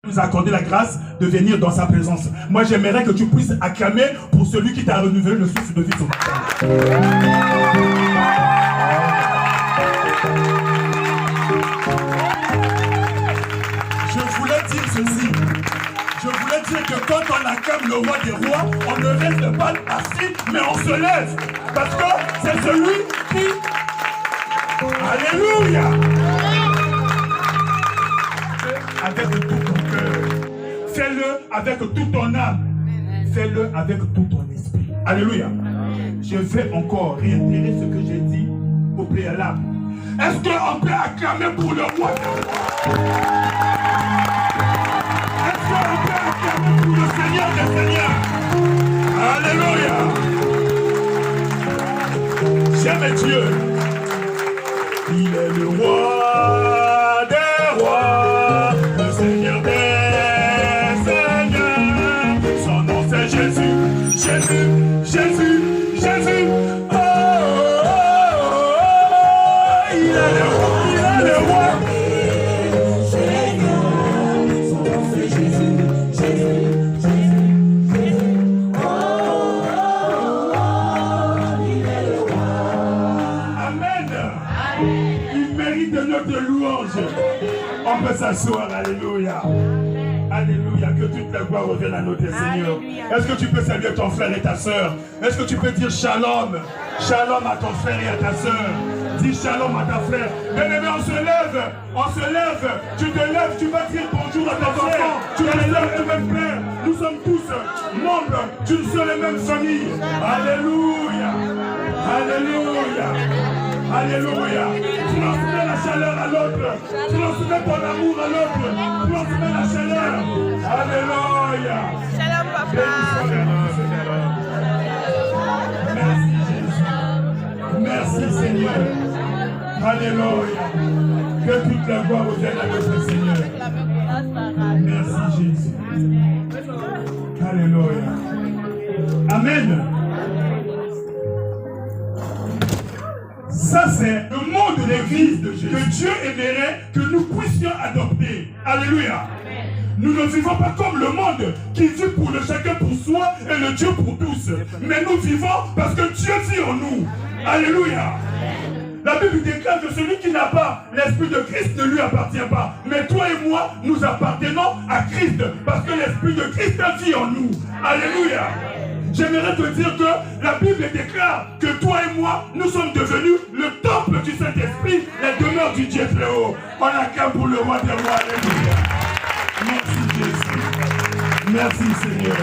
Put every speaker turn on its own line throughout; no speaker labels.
nous a accordé la grâce de venir dans sa présence. Moi, j'aimerais que tu puisses acclamer pour celui qui t'a renouvelé le souffle de vie ce matin. Je voulais dire ceci. Je voulais dire que quand on acclame le roi des rois, on ne reste pas assis, mais on se lève. Parce que c'est celui qui... Alléluia! Avec tout ton cœur. Fais-le avec toute ton âme. Fais-le avec tout ton esprit. Alléluia. Je vais encore réitérer ce que j'ai dit au préalable. Est-ce qu'on peut acclamer pour le roi des rois? Est-ce qu'on peut acclamer pour le Seigneur des Seigneurs? Alléluia. J'aime Dieu. Il est le roi des rois, le Seigneur des seigneurs. Son nom c'est Jésus, Jésus, Jésus, Jésus. Oh, oh, oh, oh. Il est le roi, il est le roi. Seigneur, son nom c'est Jésus, Jésus, Jésus. Oh, oh, oh, il est le roi. Amen. Il mérite de notre louange. On peut s'asseoir, alléluia. Alléluia, que toute la gloire revienne à notre Seigneur. Est-ce que tu peux saluer ton frère et ta soeur? Est-ce que tu peux dire shalom? Shalom à ton frère et à ta soeur. Dis shalom à ta frère. Bien-aimé, on se lève. On se lève. Tu te lèves, tu vas dire bonjour à ton enfant. Tu te lèves, tu vas frère. Nous sommes tous membres d'une seule et même famille. Alléluia. Alléluia. Alléluia. Tu transmets la chaleur à l'autre. Tu transmets ton amour à l'autre. Tu transmets la chaleur. Alléluia.
Shalom papa.
Merci Jésus. Merci Seigneur. Alléluia. Que toute la gloire revienne à notre Seigneur. Merci Jésus. Alléluia. Amen. Ça, c'est le monde de l'église de Jésus que Dieu aimerait que nous puissions adopter. Alléluia. Nous ne vivons pas comme le monde qui vit pour le chacun pour soi et le Dieu pour tous. Mais nous vivons parce que Dieu vit en nous. Alléluia. La Bible déclare que celui qui n'a pas l'esprit de Christ ne lui appartient pas. Mais toi et moi, nous appartenons à Christ parce que l'esprit de Christ vit en nous. Alléluia. J'aimerais te dire que la Bible déclare que toi et moi, nous sommes devenus le temple du Saint-Esprit, la demeure du Dieu très haut. On acclame pour le roi des rois. Alléluia. Merci Jésus. Merci Seigneur.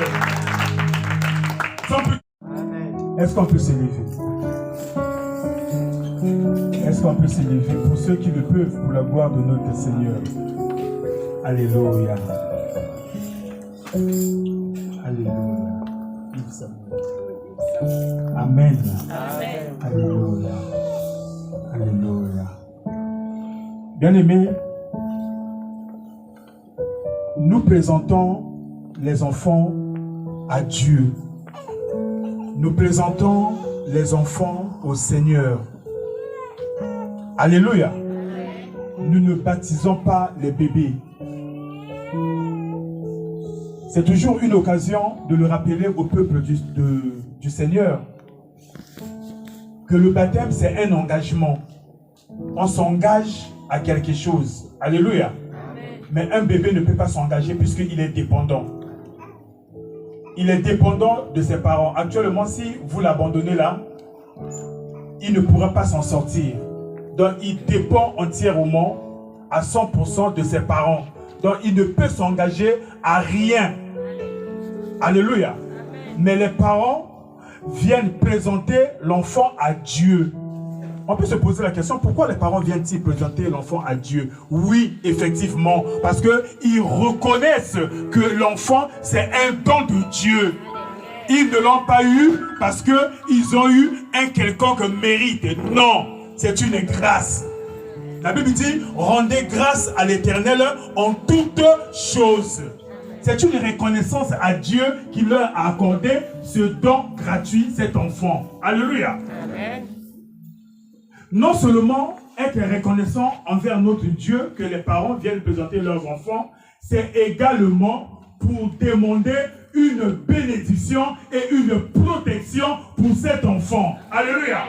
Est-ce qu'on peut s'élever? Est-ce qu'on peut s'élever pour ceux qui le peuvent, pour la gloire de notre Seigneur? Alléluia. Alléluia. Amen. Amen. Alléluia. Alléluia. Bien-aimés, nous présentons les enfants à Dieu. Nous présentons les enfants au Seigneur. Alléluia. Nous ne baptisons pas les bébés. C'est toujours une occasion de le rappeler au peuple du Seigneur que le baptême, c'est un engagement. On s'engage à quelque chose. Alléluia. Mais un bébé ne peut pas s'engager puisqu'il est dépendant. Il est dépendant de ses parents. Actuellement, si vous l'abandonnez là, il ne pourra pas s'en sortir. Donc, il dépend entièrement à 100% de ses parents. Donc, il ne peut s'engager à rien. Alléluia. Mais les parents viennent présenter l'enfant à Dieu. On peut se poser la question, pourquoi les parents viennent-ils présenter l'enfant à Dieu? Oui, effectivement, parce qu'ils reconnaissent que l'enfant, c'est un don de Dieu. Ils ne l'ont pas eu parce qu'ils ont eu un quelconque mérite. Non, c'est une grâce. La Bible dit, rendez grâce à l'Éternel en toutes choses. C'est une reconnaissance à Dieu qui leur a accordé ce don gratuit, cet enfant. Alléluia. Amen. Non seulement être reconnaissant envers notre Dieu que les parents viennent présenter leurs enfants, c'est également pour demander une bénédiction et une protection pour cet enfant. Alléluia.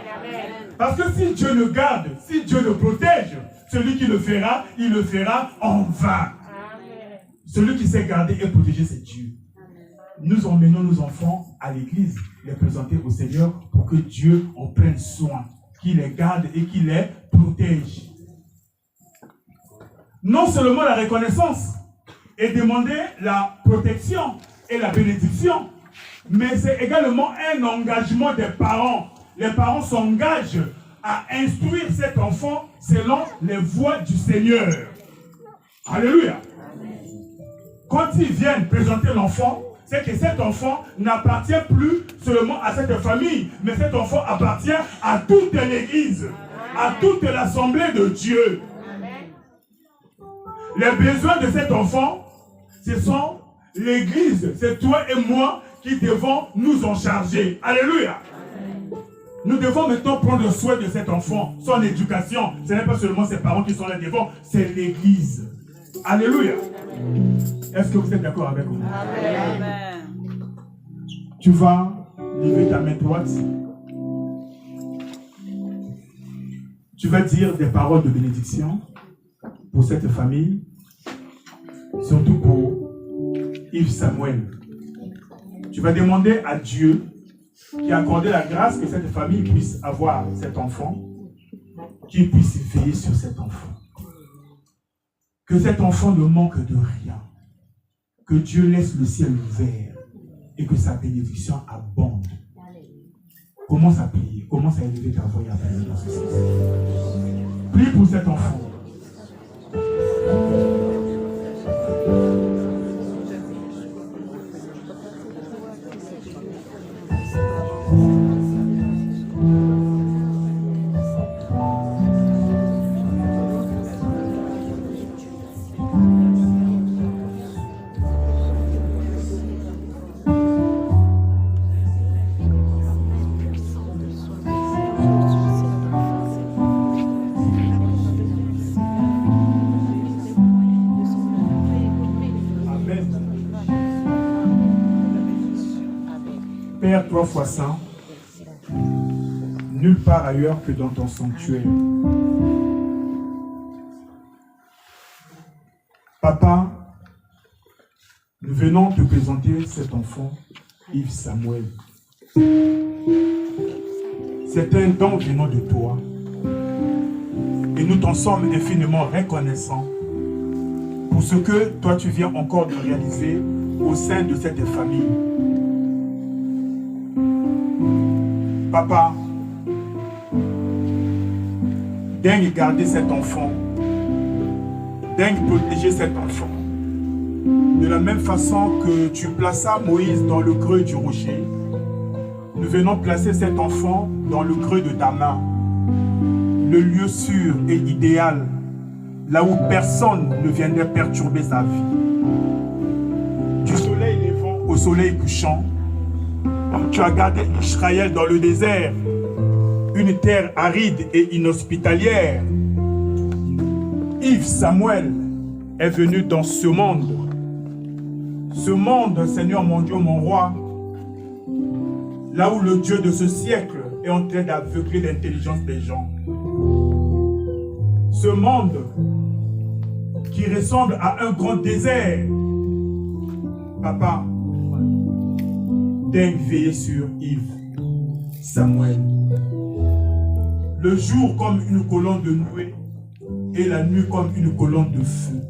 Parce que si Dieu le garde, si Dieu le protège, celui qui le fera, il le fera en vain. Celui qui sait garder et protéger, c'est Dieu. Nous emmenons nos enfants à l'église, les présenter au Seigneur pour que Dieu en prenne soin, qu'il les garde et qu'il les protège. Non seulement la reconnaissance et demander la protection et la bénédiction, mais c'est également un engagement des parents. Les parents s'engagent à instruire cet enfant selon les voies du Seigneur. Alléluia. Quand ils viennent présenter l'enfant, c'est que cet enfant n'appartient plus seulement à cette famille, mais cet enfant appartient à toute l'église, à toute l'assemblée de Dieu. Les besoins de cet enfant, ce sont l'église, c'est toi et moi qui devons nous en charger. Alléluia. Nous devons maintenant prendre soin de cet enfant, son éducation. Ce n'est pas seulement ses parents qui sont là devant, c'est l'église. Alléluia. Est-ce que vous êtes d'accord avec moi? Amen. Tu vas lever ta main droite. Tu vas dire des paroles de bénédiction pour cette famille, surtout pour Yves Samuel. Tu vas demander à Dieu qui a accordé la grâce que cette famille puisse avoir cet enfant, qu'il puisse veiller sur cet enfant. Que cet enfant ne manque de rien. Que Dieu laisse le ciel ouvert et que sa bénédiction abonde. Commence à prier, commence à élever ta voix et à prier dans ce sens. Prie pour cet enfant. Père, toi fois saint, nulle part ailleurs que dans ton sanctuaire. Papa, nous venons te présenter cet enfant, Yves Samuel. C'est un don venant de toi. Et nous t'en sommes infiniment reconnaissants pour ce que toi tu viens encore de réaliser au sein de cette famille. Papa, daigne garder cet enfant, daigne protéger cet enfant. De la même façon que tu plaças Moïse dans le creux du rocher, nous venons placer cet enfant dans le creux de ta main, le lieu sûr et idéal, là où personne ne viendrait perturber sa vie. Du soleil levant au soleil couchant, tu as gardé Israël dans le désert, une terre aride et inhospitalière. Yves Samuel est venu dans ce monde, Seigneur mon Dieu, mon roi, là où le Dieu de ce siècle est en train d'aveugler l'intelligence des gens. Ce monde qui ressemble à un grand désert. Papa, daigne veiller sur Yves Samuel. Le jour comme une colonne de nuée et la nuit comme une colonne de feu.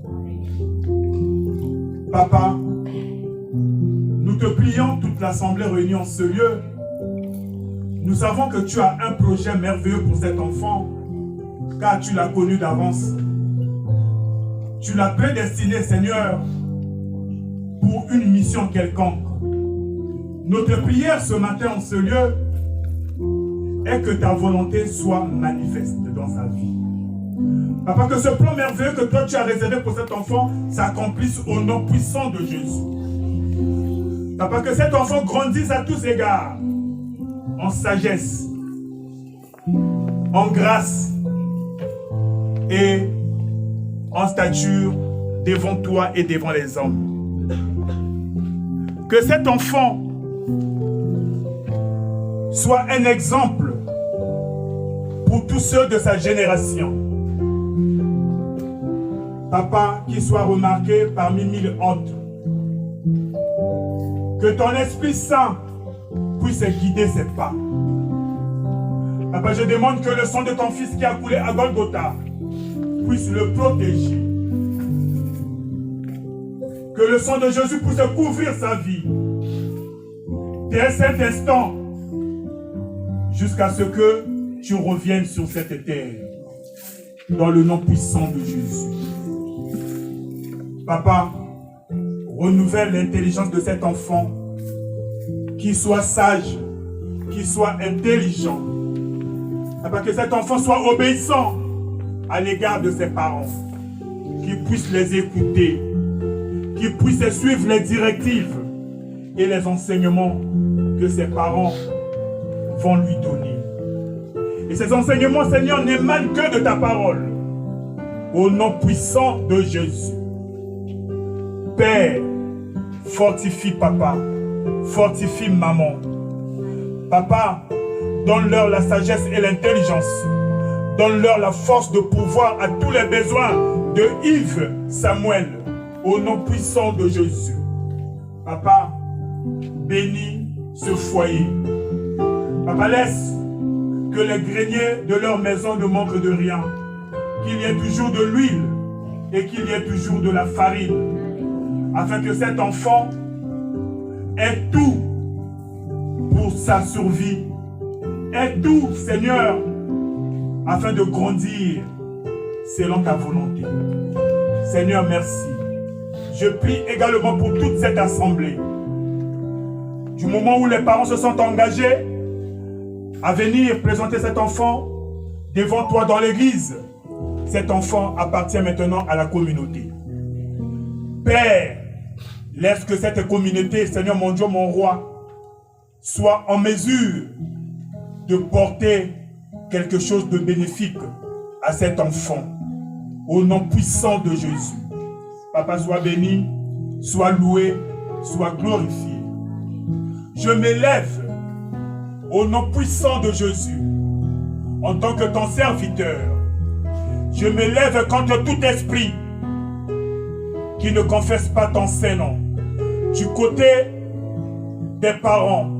Papa, nous te prions, toute l'assemblée réunie en ce lieu. Nous savons que tu as un projet merveilleux pour cet enfant, car tu l'as connu d'avance. Tu l'as prédestiné, Seigneur, pour une mission quelconque. Notre prière ce matin en ce lieu est que ta volonté soit manifeste dans sa vie. Papa, que ce plan merveilleux que toi tu as réservé pour cet enfant s'accomplisse au nom puissant de Jésus. Papa, que cet enfant grandisse à tous égards, en sagesse, en grâce et en stature devant toi et devant les hommes. Que cet enfant soit un exemple pour tous ceux de sa génération. Papa, qu'il soit remarqué parmi mille autres. Que ton Esprit Saint puisse guider ses pas. Papa, je demande que le sang de ton Fils qui a coulé à Golgotha puisse le protéger. Que le sang de Jésus puisse couvrir sa vie. Dès cet instant, jusqu'à ce que tu reviennes sur cette terre. Dans le nom puissant de Jésus. Papa, renouvelle l'intelligence de cet enfant. Qu'il soit sage, qu'il soit intelligent. Papa, que cet enfant soit obéissant à l'égard de ses parents. Qu'il puisse les écouter. Qu'il puisse suivre les directives et les enseignements que ses parents vont lui donner. Et ces enseignements, Seigneur, n'émanent que de ta parole. Au nom puissant de Jésus. Père, fortifie papa, fortifie maman. Papa, donne-leur la sagesse et l'intelligence. Donne-leur la force de pouvoir à tous les besoins de Yves Samuel. Au nom puissant de Jésus. Papa, bénis ce foyer. Papa, laisse que les greniers de leur maison ne manquent de rien. Qu'il y ait toujours de l'huile et qu'il y ait toujours de la farine. Afin que cet enfant ait tout pour sa survie. Ait tout, Seigneur, afin de grandir selon ta volonté. Seigneur, merci. Je prie également pour toute cette assemblée. Du moment où les parents se sont engagés à venir présenter cet enfant devant toi dans l'église, cet enfant appartient maintenant à la communauté. Père, laisse que cette communauté, Seigneur mon Dieu, mon roi, soit en mesure de porter quelque chose de bénéfique à cet enfant. Au nom puissant de Jésus. Papa, sois béni, sois loué, sois glorifié. Je m'élève au nom puissant de Jésus en tant que ton serviteur. Je m'élève contre tout esprit qui ne confesse pas ton Saint-Nom. Du côté des parents,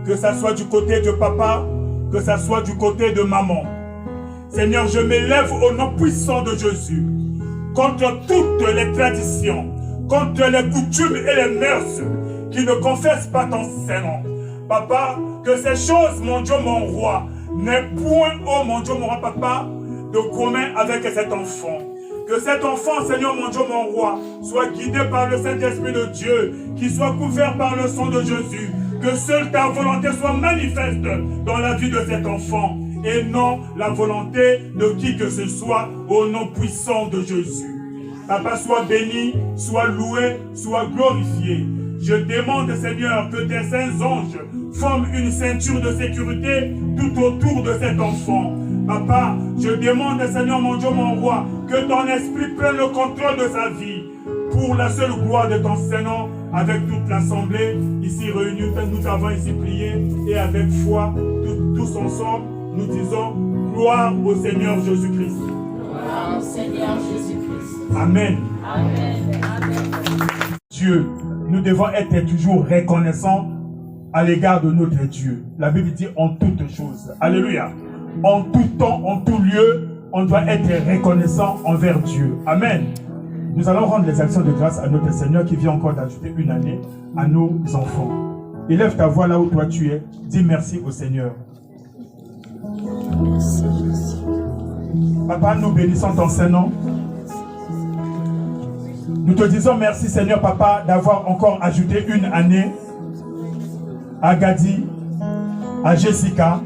que ça soit du côté de papa, que ça soit du côté de maman. Seigneur, je m'élève au nom puissant de Jésus contre toutes les traditions, contre les coutumes et les mœurs qui ne confessent pas ton Saint-Nom. Papa, que ces choses, mon Dieu, mon roi, n'aient point, oh mon Dieu, mon roi, papa, de commun avec cet enfant. Que cet enfant, Seigneur, mon Dieu, mon roi, soit guidé par le Saint-Esprit de Dieu, qu'il soit couvert par le sang de Jésus, que seule ta volonté soit manifeste dans la vie de cet enfant, et non la volonté de qui que ce soit, au nom puissant de Jésus. Papa, sois béni, sois loué, sois glorifié. Je demande, Seigneur, que tes saints anges forment une ceinture de sécurité tout autour de cet enfant. Papa, je demande, Seigneur, mon Dieu, mon roi, que ton esprit prenne le contrôle de sa vie pour la seule gloire de ton Saint-Nom, avec toute l'assemblée ici réunie. Nous avons ici prié et avec foi, tous ensemble, nous disons gloire au Seigneur Jésus-Christ.
Gloire au Seigneur Jésus-Christ.
Amen.
Amen. Amen.
Dieu, nous devons être toujours reconnaissants à l'égard de notre Dieu. La Bible dit en toutes choses. Alléluia. En tout temps, en tout lieu, on doit être reconnaissant envers Dieu. Amen. Nous allons rendre les actions de grâce à notre Seigneur qui vient encore d'ajouter une année à nos enfants. Élève ta voix là où toi tu es. Dis merci au Seigneur.
Merci, Jésus.
Papa, nous bénissons ton Saint-Nom. Nous te disons merci Seigneur Papa d'avoir encore ajouté une année à Gadi, à Jessica.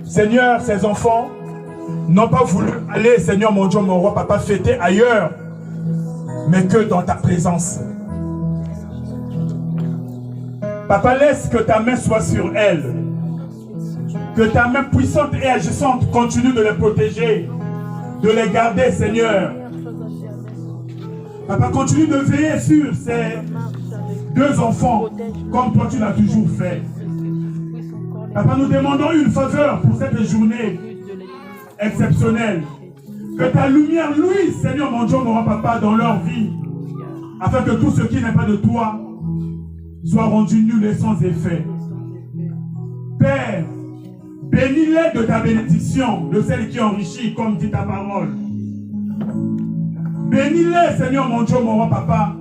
Seigneur, ces enfants n'ont pas voulu aller, Seigneur mon Dieu, mon roi, Papa, fêter ailleurs, mais que dans ta présence. Papa, laisse que ta main soit sur elles. Que ta main puissante et agissante continue de les protéger, de les garder, Seigneur. Papa, continue de veiller sur ces deux enfants, comme toi tu l'as toujours fait. Papa, nous demandons une faveur pour cette journée exceptionnelle. Que ta lumière luise, Seigneur mon Dieu, mon roi papa, dans leur vie, afin que tout ce qui n'est pas de toi soit rendu nul et sans effet. Père, bénis-les de ta bénédiction, de celle qui enrichit, comme dit ta parole. Bénis-les, Seigneur mon Dieu, mon roi papa,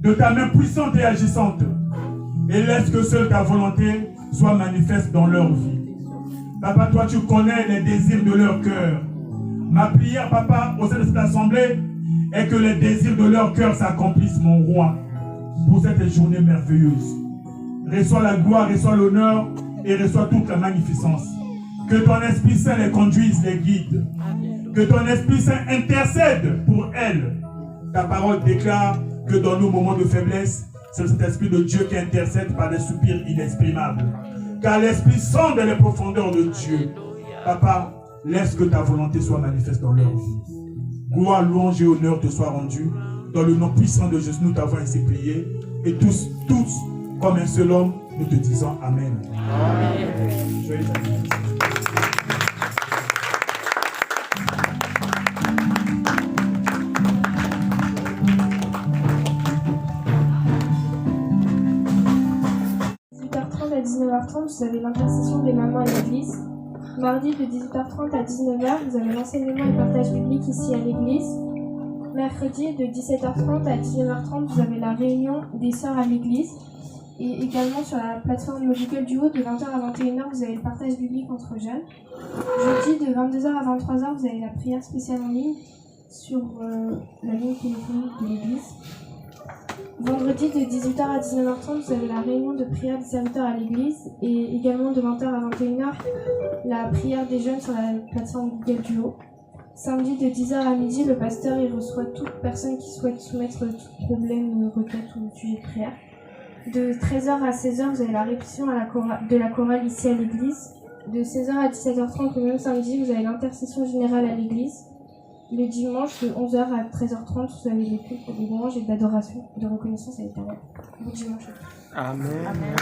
de ta main puissante et agissante. Et laisse que seule ta volonté soit manifeste dans leur vie. Papa, toi tu connais les désirs de leur cœur. Ma prière, papa, au sein de cette assemblée, est que les désirs de leur cœur s'accomplissent, mon roi, pour cette journée merveilleuse. Reçois la gloire, reçois l'honneur et reçois toute la magnificence. Que ton Esprit Saint les conduise, les guide. Que ton Esprit Saint intercède pour elles. Ta parole déclare que dans nos moments de faiblesse, c'est cet Esprit de Dieu qui intercède par des soupirs inexprimables. Car l'Esprit sonde les profondeurs de Dieu. Papa, laisse que ta volonté soit manifeste dans leur vie. Gloire, louange et honneur te soient rendus. Dans le nom puissant de Jésus, nous t'avons ainsi prié. Et tous, comme un seul homme, nous te disons Amen. Amen. Joyeux anniversaire.
19h30, vous avez l'intercession des mamans à l'église. Mardi de 18h30 à 19h, vous avez l'enseignement et le partage biblique ici à l'église. Mercredi de 17h30 à 19h30, vous avez la réunion des sœurs à l'église. Et également sur la plateforme Mobile du Haut, de 20h à 21h, vous avez le partage biblique entre jeunes. Jeudi de 22h à 23h, vous avez la prière spéciale en ligne sur la ligne téléphonique de l'église. Vendredi de 18h à 19h30, vous avez la réunion de prière des serviteurs à l'église et également de 20h à 21h, la prière des jeunes sur la plateforme Google Duo. Samedi de 10h à midi, le pasteur il reçoit toute personne qui souhaite soumettre tout problème, requête ou sujet de prière. De 13h à 16h, vous avez la répétition de la chorale ici à l'église. De 16h à 17h30, le même samedi, vous avez l'intercession générale à l'église. Le dimanche, de 11h à 13h30, vous avez les cultes de louange et d'adoration, de reconnaissance à l'Éternel. Bon dimanche.
Amen. Amen.